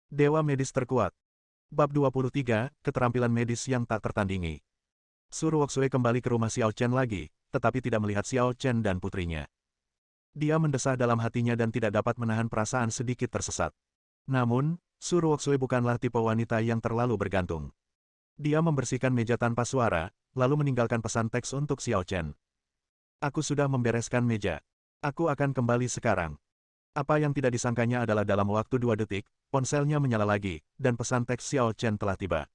Dewa medis terkuat. Bab 23, keterampilan medis yang tak tertandingi. Su Ruoxue kembali ke rumah Xiao Chen lagi, tetapi tidak melihat Xiao Chen dan putrinya. Dia mendesah dalam hatinya dan tidak dapat menahan perasaan sedikit tersesat. Namun, Su Ruoxue bukanlah tipe wanita yang terlalu bergantung. Dia membersihkan meja tanpa suara, lalu meninggalkan pesan teks untuk Xiao Chen. Aku sudah membereskan meja. Aku akan kembali sekarang. Apa yang tidak disangkanya adalah dalam waktu 2 detik, ponselnya menyala lagi, dan pesan teks Xiao Chen telah tiba.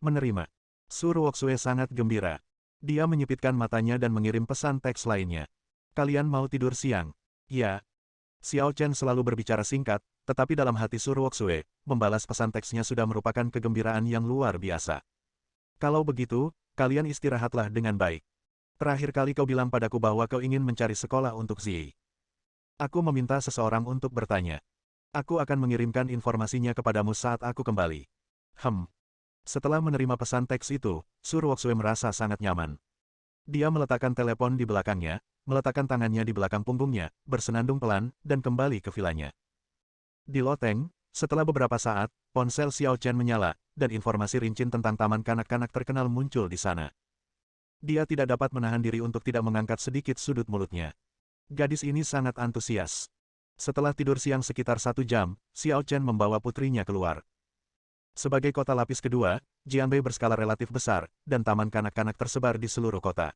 Menerima. Su Ruoxue sangat gembira. Dia menyipitkan matanya dan mengirim pesan teks lainnya. Kalian mau tidur siang? Ya. Xiao Chen selalu berbicara singkat, tetapi dalam hati Su Ruoxue, membalas pesan teksnya sudah merupakan kegembiraan yang luar biasa. Kalau begitu, kalian istirahatlah dengan baik. Terakhir kali kau bilang padaku bahwa kau ingin mencari sekolah untuk Ziyi. Aku meminta seseorang untuk bertanya. Aku akan mengirimkan informasinya kepadamu saat aku kembali. Setelah menerima pesan teks itu, Su Ruoxue merasa sangat nyaman. Dia meletakkan telepon di belakangnya, meletakkan tangannya di belakang punggungnya, bersenandung pelan, dan kembali ke vilanya. Di loteng, setelah beberapa saat, ponsel Xiao Chen menyala, dan informasi rinci tentang taman kanak-kanak terkenal muncul di sana. Dia tidak dapat menahan diri untuk tidak mengangkat sedikit sudut mulutnya. Gadis ini sangat antusias. Setelah tidur siang sekitar 1 jam, Xiao Chen membawa putrinya keluar. Sebagai kota lapis kedua, Jianbei berskala relatif besar, dan taman kanak-kanak tersebar di seluruh kota.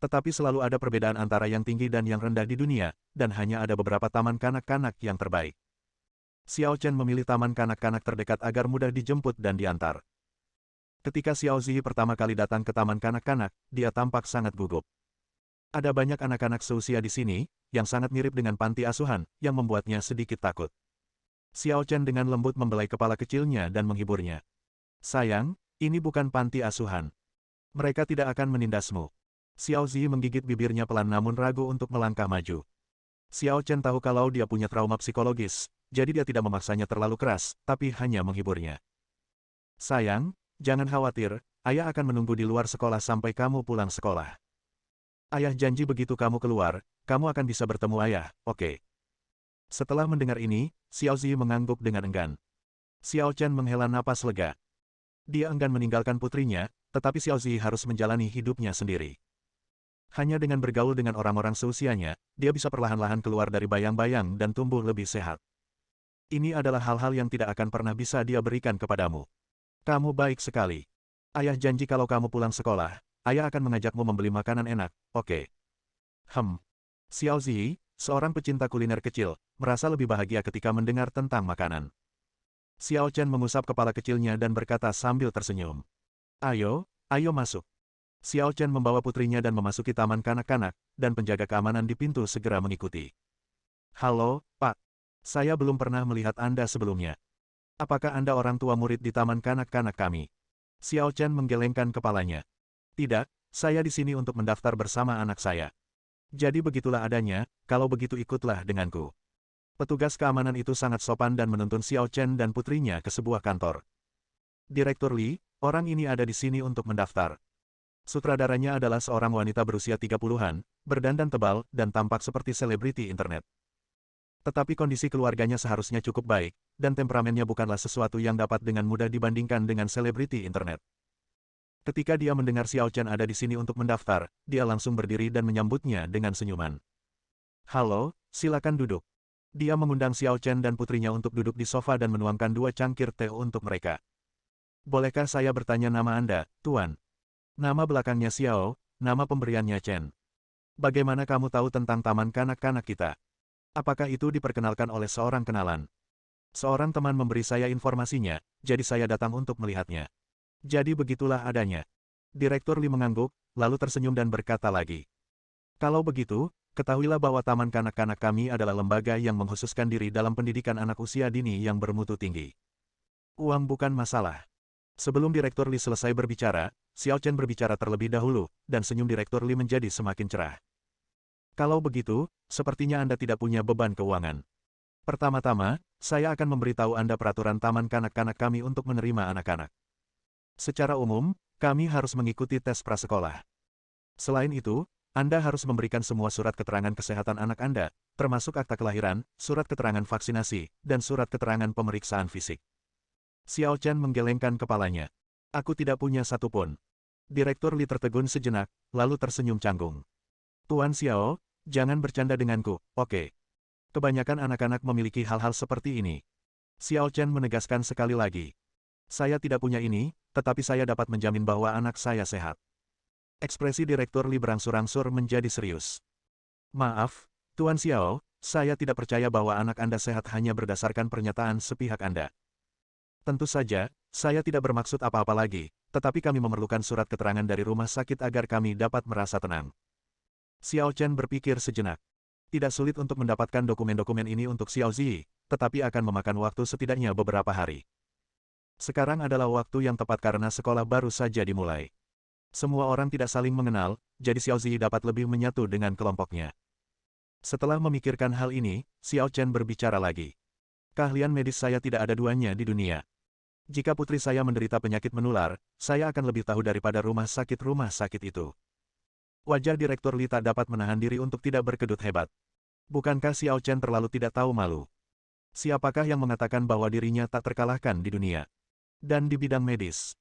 Tetapi selalu ada perbedaan antara yang tinggi dan yang rendah di dunia, dan hanya ada beberapa taman kanak-kanak yang terbaik. Xiao Chen memilih taman kanak-kanak terdekat agar mudah dijemput dan diantar. Ketika Xiao Ziyi pertama kali datang ke taman kanak-kanak, dia tampak sangat gugup. Ada banyak anak-anak seusia di sini, yang sangat mirip dengan panti asuhan, yang membuatnya sedikit takut. Xiao Chen dengan lembut membelai kepala kecilnya dan menghiburnya. Sayang, ini bukan panti asuhan. Mereka tidak akan menindasmu. Xiao Ziyi menggigit bibirnya pelan namun ragu untuk melangkah maju. Xiao Chen tahu kalau dia punya trauma psikologis, jadi dia tidak memaksanya terlalu keras, tapi hanya menghiburnya. Sayang, jangan khawatir, ayah akan menunggu di luar sekolah sampai kamu pulang sekolah. Ayah janji begitu kamu keluar, kamu akan bisa bertemu ayah, oke? Setelah mendengar ini, Xiao Ziyi mengangguk dengan enggan. Xiao Chen menghela napas lega. Dia enggan meninggalkan putrinya, tetapi Xiao Ziyi harus menjalani hidupnya sendiri. Hanya dengan bergaul dengan orang-orang seusianya, dia bisa perlahan-lahan keluar dari bayang-bayang dan tumbuh lebih sehat. Ini adalah hal-hal yang tidak akan pernah bisa dia berikan kepadamu. Kamu baik sekali. Ayah janji kalau kamu pulang sekolah, ayah akan mengajakmu membeli makanan enak, oke? Xiao Ziyi, seorang pecinta kuliner kecil, merasa lebih bahagia ketika mendengar tentang makanan. Xiao Chen mengusap kepala kecilnya dan berkata sambil tersenyum. Ayo, ayo masuk. Xiao Chen membawa putrinya dan memasuki taman kanak-kanak, dan penjaga keamanan di pintu segera mengikuti. Halo, Pak. Saya belum pernah melihat Anda sebelumnya. Apakah Anda orang tua murid di taman kanak-kanak kami? Xiao Chen menggelengkan kepalanya. Tidak, saya di sini untuk mendaftar bersama anak saya. Jadi begitulah adanya, kalau begitu ikutlah denganku. Petugas keamanan itu sangat sopan dan menuntun Xiao Chen dan putrinya ke sebuah kantor. Direktur Li, orang ini ada di sini untuk mendaftar. Sutradaranya adalah seorang wanita berusia 30-an, berdandan tebal, dan tampak seperti selebriti internet. Tetapi kondisi keluarganya seharusnya cukup baik, dan temperamennya bukanlah sesuatu yang dapat dengan mudah dibandingkan dengan selebriti internet. Ketika dia mendengar Xiao Chen ada di sini untuk mendaftar, dia langsung berdiri dan menyambutnya dengan senyuman. Halo, silakan duduk. Dia mengundang Xiao Chen dan putrinya untuk duduk di sofa dan menuangkan 2 cangkir teh untuk mereka. Bolehkah saya bertanya nama Anda, Tuan? Nama belakangnya Xiao, nama pemberiannya Chen. Bagaimana kamu tahu tentang taman kanak-kanak kita? Apakah itu diperkenalkan oleh seorang kenalan? Seorang teman memberi saya informasinya, jadi saya datang untuk melihatnya. Jadi begitulah adanya. Direktur Li mengangguk, lalu tersenyum dan berkata lagi. Kalau begitu, ketahuilah bahwa taman kanak-kanak kami adalah lembaga yang mengkhususkan diri dalam pendidikan anak usia dini yang bermutu tinggi. Uang bukan masalah. Sebelum Direktur Li selesai berbicara, Xiao Chen berbicara terlebih dahulu, dan senyum Direktur Li menjadi semakin cerah. Kalau begitu, sepertinya Anda tidak punya beban keuangan. Pertama-tama, saya akan memberitahu Anda peraturan taman kanak-kanak kami untuk menerima anak-anak. Secara umum, kami harus mengikuti tes prasekolah. Selain itu, Anda harus memberikan semua surat keterangan kesehatan anak Anda, termasuk akta kelahiran, surat keterangan vaksinasi, dan surat keterangan pemeriksaan fisik. Xiao Chen menggelengkan kepalanya. Aku tidak punya satupun. Direktur Li tertegun sejenak, lalu tersenyum canggung. Tuan Xiao, jangan bercanda denganku, oke? Kebanyakan anak-anak memiliki hal-hal seperti ini. Xiao Chen menegaskan sekali lagi. Saya tidak punya ini, tetapi saya dapat menjamin bahwa anak saya sehat. Ekspresi Direktur Li berangsur-angsur menjadi serius. Maaf, Tuan Xiao, saya tidak percaya bahwa anak Anda sehat hanya berdasarkan pernyataan sepihak Anda. Tentu saja, saya tidak bermaksud apa-apa lagi, tetapi kami memerlukan surat keterangan dari rumah sakit agar kami dapat merasa tenang. Xiao Chen berpikir sejenak. Tidak sulit untuk mendapatkan dokumen-dokumen ini untuk Xiao Zi, tetapi akan memakan waktu setidaknya beberapa hari. Sekarang adalah waktu yang tepat karena sekolah baru saja dimulai. Semua orang tidak saling mengenal, jadi Xiao Zi dapat lebih menyatu dengan kelompoknya. Setelah memikirkan hal ini, Xiao Chen berbicara lagi. Keahlian medis saya tidak ada duanya di dunia. Jika putri saya menderita penyakit menular, saya akan lebih tahu daripada rumah sakit itu. Wajah Direktur Li tak dapat menahan diri untuk tidak berkedut hebat. Bukankah Xiao Chen terlalu tidak tahu malu? Siapakah yang mengatakan bahwa dirinya tak terkalahkan di dunia? Dan di bidang medis.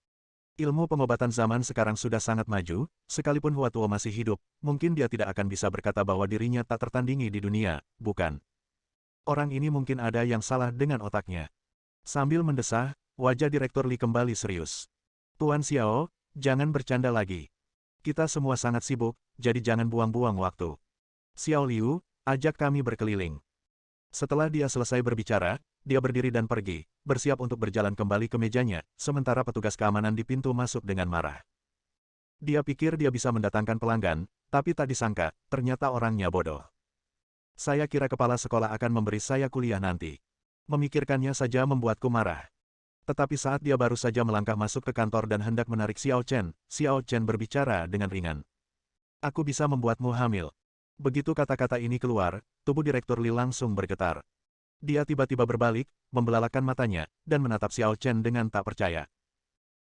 Ilmu pengobatan zaman sekarang sudah sangat maju, sekalipun Hua Tuo masih hidup, mungkin dia tidak akan bisa berkata bahwa dirinya tak tertandingi di dunia, bukan? Orang ini mungkin ada yang salah dengan otaknya. Sambil mendesah, wajah Direktur Li kembali serius. Tuan Xiao, jangan bercanda lagi. Kita semua sangat sibuk, jadi jangan buang-buang waktu. Xiao Liu, ajak kami berkeliling. Setelah dia selesai berbicara, dia berdiri dan pergi, bersiap untuk berjalan kembali ke mejanya, sementara petugas keamanan di pintu masuk dengan marah. Dia pikir dia bisa mendatangkan pelanggan, tapi tak disangka, ternyata orangnya bodoh. Saya kira kepala sekolah akan memberi saya kuliah nanti. Memikirkannya saja membuatku marah. Tetapi saat dia baru saja melangkah masuk ke kantor dan hendak menarik Xiao Chen berbicara dengan ringan. Aku bisa membuatmu hamil. Begitu kata-kata ini keluar, tubuh Direktur Li langsung bergetar. Dia tiba-tiba berbalik, membelalakkan matanya, dan menatap Xiao Chen dengan tak percaya.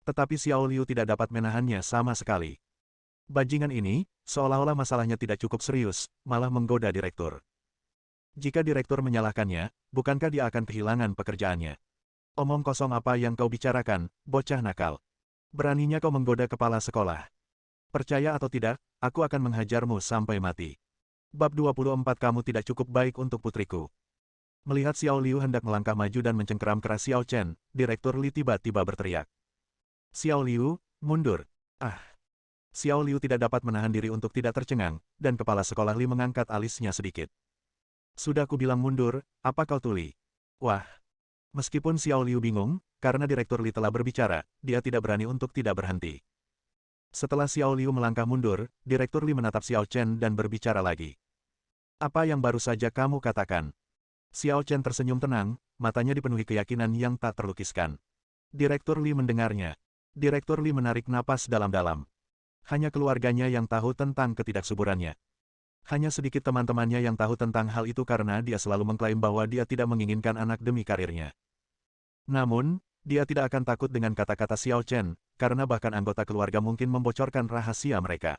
Tetapi Xiao Liu tidak dapat menahannya sama sekali. Bajingan ini, seolah-olah masalahnya tidak cukup serius, malah menggoda direktur. Jika direktur menyalahkannya, bukankah dia akan kehilangan pekerjaannya? Omong kosong apa yang kau bicarakan, bocah nakal. Beraninya kau menggoda kepala sekolah. Percaya atau tidak, aku akan menghajarmu sampai mati. Bab 24 Kamu tidak cukup baik untuk putriku. Melihat Xiao Liu hendak melangkah maju dan mencengkeram keras Xiao Chen, Direktur Li tiba-tiba berteriak. Xiao Liu, mundur. Ah! Xiao Liu tidak dapat menahan diri untuk tidak tercengang, dan kepala sekolah Li mengangkat alisnya sedikit. Sudah kubilang mundur, apa kau tuli? Wah! Meskipun Xiao Liu bingung, karena Direktur Li telah berbicara, dia tidak berani untuk tidak berhenti. Setelah Xiao Liu melangkah mundur, Direktur Li menatap Xiao Chen dan berbicara lagi. Apa yang baru saja kamu katakan? Xiao Chen tersenyum tenang, matanya dipenuhi keyakinan yang tak terlukiskan. Direktur Li mendengarnya. Direktur Li menarik napas dalam-dalam. Hanya keluarganya yang tahu tentang ketidaksuburannya. Hanya sedikit teman-temannya yang tahu tentang hal itu karena dia selalu mengklaim bahwa dia tidak menginginkan anak demi karirnya. Namun, dia tidak akan takut dengan kata-kata Xiao Chen, karena bahkan anggota keluarga mungkin membocorkan rahasia mereka.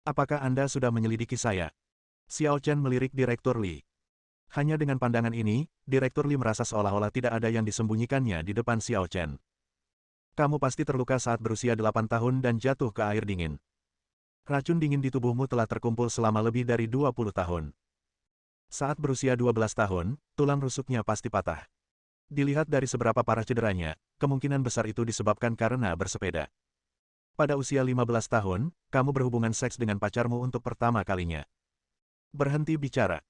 Apakah Anda sudah menyelidiki saya? Xiao Chen melirik Direktur Li. Hanya dengan pandangan ini, Direktur Li merasa seolah-olah tidak ada yang disembunyikannya di depan Xiao Chen. Kamu pasti terluka saat berusia 8 tahun dan jatuh ke air dingin. Racun dingin di tubuhmu telah terkumpul selama lebih dari 20 tahun. Saat berusia 12 tahun, tulang rusuknya pasti patah. Dilihat dari seberapa parah cederanya, kemungkinan besar itu disebabkan karena bersepeda. Pada usia 15 tahun, kamu berhubungan seks dengan pacarmu untuk pertama kalinya. Berhenti bicara.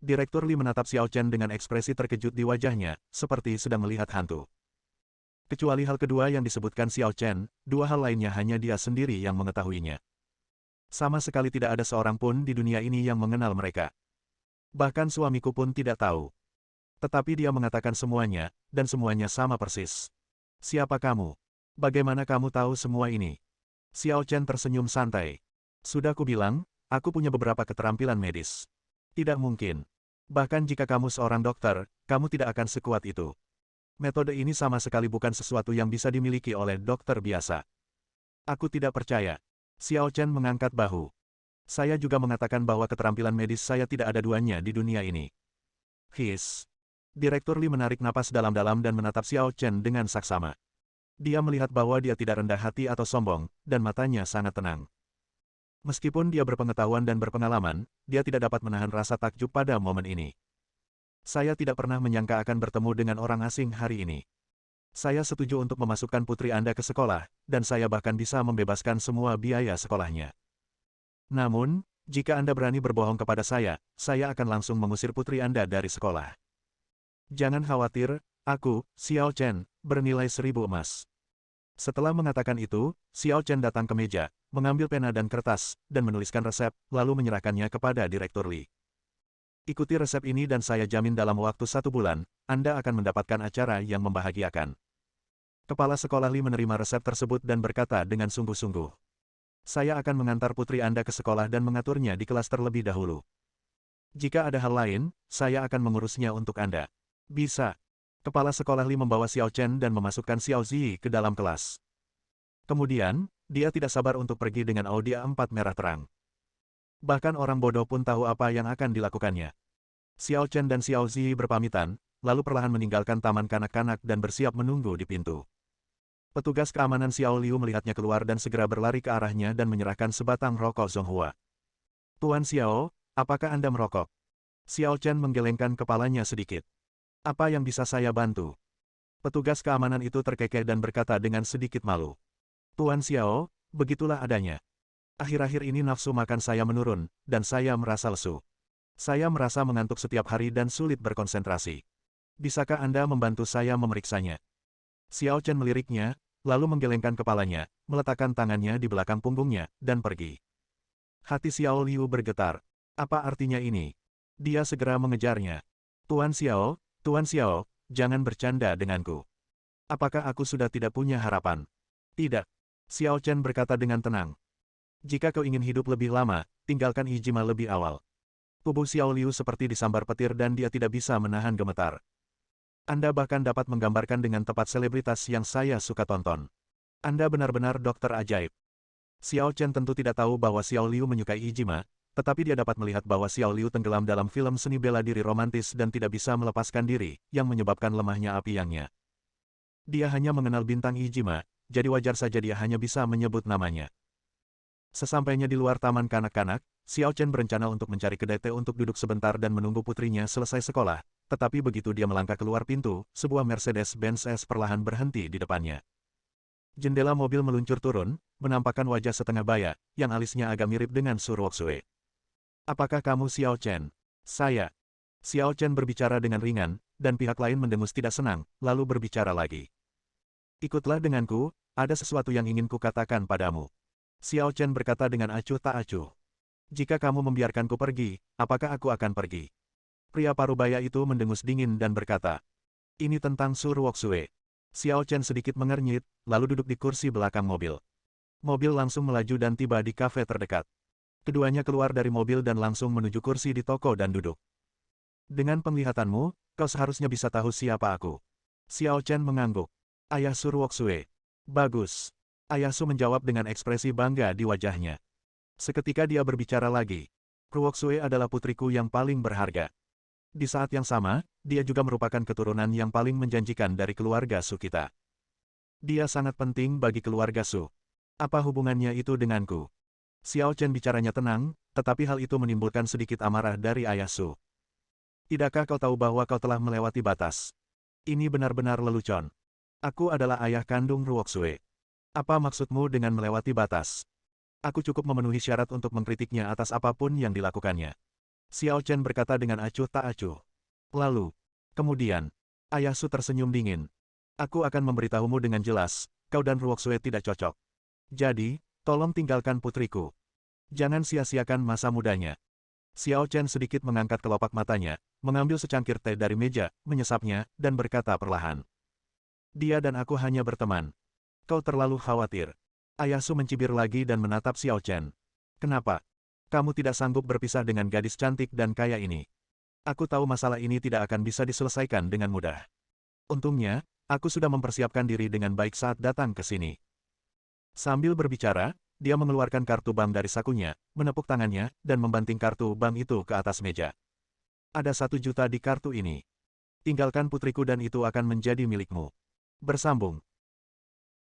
Direktur Li menatap Xiao Chen dengan ekspresi terkejut di wajahnya, seperti sedang melihat hantu. Kecuali hal kedua yang disebutkan Xiao Chen, dua hal lainnya hanya dia sendiri yang mengetahuinya. Sama sekali tidak ada seorang pun di dunia ini yang mengenal mereka. Bahkan suamiku pun tidak tahu. Tetapi dia mengatakan semuanya, dan semuanya sama persis. Siapa kamu? Bagaimana kamu tahu semua ini? Xiao Chen tersenyum santai. Sudah kubilang, aku punya beberapa keterampilan medis. Tidak mungkin. Bahkan jika kamu seorang dokter, kamu tidak akan sekuat itu. Metode ini sama sekali bukan sesuatu yang bisa dimiliki oleh dokter biasa. Aku tidak percaya. Xiao Chen mengangkat bahu. Saya juga mengatakan bahwa keterampilan medis saya tidak ada duanya di dunia ini. His. Direktur Li menarik napas dalam-dalam dan menatap Xiao Chen dengan saksama. Dia melihat bahwa dia tidak rendah hati atau sombong, dan matanya sangat tenang. Meskipun dia berpengetahuan dan berpengalaman, dia tidak dapat menahan rasa takjub pada momen ini. Saya tidak pernah menyangka akan bertemu dengan orang asing hari ini. Saya setuju untuk memasukkan putri Anda ke sekolah, dan saya bahkan bisa membebaskan semua biaya sekolahnya. Namun, jika Anda berani berbohong kepada saya akan langsung mengusir putri Anda dari sekolah. Jangan khawatir, aku, Xiao Chen, bernilai 1000 emas. Setelah mengatakan itu, Xiao Chen datang ke meja, mengambil pena dan kertas, dan menuliskan resep, lalu menyerahkannya kepada Direktur Li. Ikuti resep ini dan saya jamin dalam waktu 1 bulan, Anda akan mendapatkan acara yang membahagiakan. Kepala sekolah Li menerima resep tersebut dan berkata dengan sungguh-sungguh. Saya akan mengantar putri Anda ke sekolah dan mengaturnya di kelas terlebih dahulu. Jika ada hal lain, saya akan mengurusnya untuk Anda. Bisa. Kepala sekolah Li membawa Xiao Chen dan memasukkan Xiao Zi ke dalam kelas. Kemudian, dia tidak sabar untuk pergi dengan Audi A4 merah terang. Bahkan orang bodoh pun tahu apa yang akan dilakukannya. Xiao Chen dan Xiao Zi berpamitan, lalu perlahan meninggalkan taman kanak-kanak dan bersiap menunggu di pintu. Petugas keamanan Xiao Liu melihatnya keluar dan segera berlari ke arahnya dan menyerahkan sebatang rokok Zonghua. Tuan Xiao, apakah Anda merokok? Xiao Chen menggelengkan kepalanya sedikit. Apa yang bisa saya bantu? Petugas keamanan itu terkekeh dan berkata dengan sedikit malu. Tuan Xiao, begitulah adanya. Akhir-akhir ini nafsu makan saya menurun, dan saya merasa lesu. Saya merasa mengantuk setiap hari dan sulit berkonsentrasi. Bisakah Anda membantu saya memeriksanya? Xiao Chen meliriknya, lalu menggelengkan kepalanya, meletakkan tangannya di belakang punggungnya, dan pergi. Hati Xiao Liu bergetar. Apa artinya ini? Dia segera mengejarnya. Tuan Xiao, jangan bercanda denganku. Apakah aku sudah tidak punya harapan? Tidak. Xiao Chen berkata dengan tenang. Jika kau ingin hidup lebih lama, tinggalkan Ijima lebih awal. Tubuh Xiao Liu seperti disambar petir dan dia tidak bisa menahan gemetar. Anda bahkan dapat menggambarkan dengan tepat selebritas yang saya suka tonton. Anda benar-benar dokter ajaib. Xiao Chen tentu tidak tahu bahwa Xiao Liu menyukai Ijima, tetapi dia dapat melihat bahwa Xiao Liu tenggelam dalam film seni bela diri romantis dan tidak bisa melepaskan diri, yang menyebabkan lemahnya api yangnya. Dia hanya mengenal bintang Ijima, jadi wajar saja dia hanya bisa menyebut namanya. Sesampainya di luar taman kanak-kanak, Xiao Chen berencana untuk mencari kedai teh untuk duduk sebentar dan menunggu putrinya selesai sekolah, tetapi begitu dia melangkah keluar pintu, sebuah Mercedes-Benz S perlahan berhenti di depannya. Jendela mobil meluncur turun, menampakkan wajah setengah baya, yang alisnya agak mirip dengan Su Ruoxue. Apakah kamu Xiao Chen? Saya. Xiao Chen berbicara dengan ringan, dan pihak lain mendengus tidak senang, lalu berbicara lagi. Ikutlah denganku, ada sesuatu yang ingin kukatakan padamu. Xiao Chen berkata dengan acuh tak acuh. Jika kamu membiarkanku pergi, apakah aku akan pergi? Pria parubaya itu mendengus dingin dan berkata. Ini tentang Su Ruoxue. Xiao Chen sedikit mengernyit, lalu duduk di kursi belakang mobil. Mobil langsung melaju dan tiba di kafe terdekat. Keduanya keluar dari mobil dan langsung menuju kursi di toko dan duduk. Dengan penglihatanmu, kau seharusnya bisa tahu siapa aku. Xiao Chen mengangguk. Ayah Su Ruoxue. Bagus. Ayah Su menjawab dengan ekspresi bangga di wajahnya. Seketika dia berbicara lagi. Ruoxue adalah putriku yang paling berharga. Di saat yang sama, dia juga merupakan keturunan yang paling menjanjikan dari keluarga Su kita. Dia sangat penting bagi keluarga Su. Apa hubungannya itu denganku? Xiao Chen bicaranya tenang, tetapi hal itu menimbulkan sedikit amarah dari ayah Su. Tidakkah kau tahu bahwa kau telah melewati batas? Ini benar-benar lelucon. Aku adalah ayah kandung Ruoxue. Apa maksudmu dengan melewati batas? Aku cukup memenuhi syarat untuk mengkritiknya atas apapun yang dilakukannya. Xiao Chen berkata dengan acuh tak acuh. Lalu, kemudian, ayah Su tersenyum dingin. Aku akan memberitahumu dengan jelas, kau dan Ruoxue tidak cocok. Jadi, tolong tinggalkan putriku. Jangan sia-siakan masa mudanya. Xiao Chen sedikit mengangkat kelopak matanya, mengambil secangkir teh dari meja, menyesapnya, dan berkata perlahan. Dia dan aku hanya berteman. Kau terlalu khawatir. Ayah Su mencibir lagi dan menatap Xiao Chen. Kenapa? Kamu tidak sanggup berpisah dengan gadis cantik dan kaya ini. Aku tahu masalah ini tidak akan bisa diselesaikan dengan mudah. Untungnya, aku sudah mempersiapkan diri dengan baik saat datang ke sini. Sambil berbicara, Dia mengeluarkan kartu bank dari sakunya, menepuk tangannya, dan membanting kartu bank itu ke atas meja. Ada 1 juta di kartu ini. Tinggalkan putriku dan itu akan menjadi milikmu. Bersambung.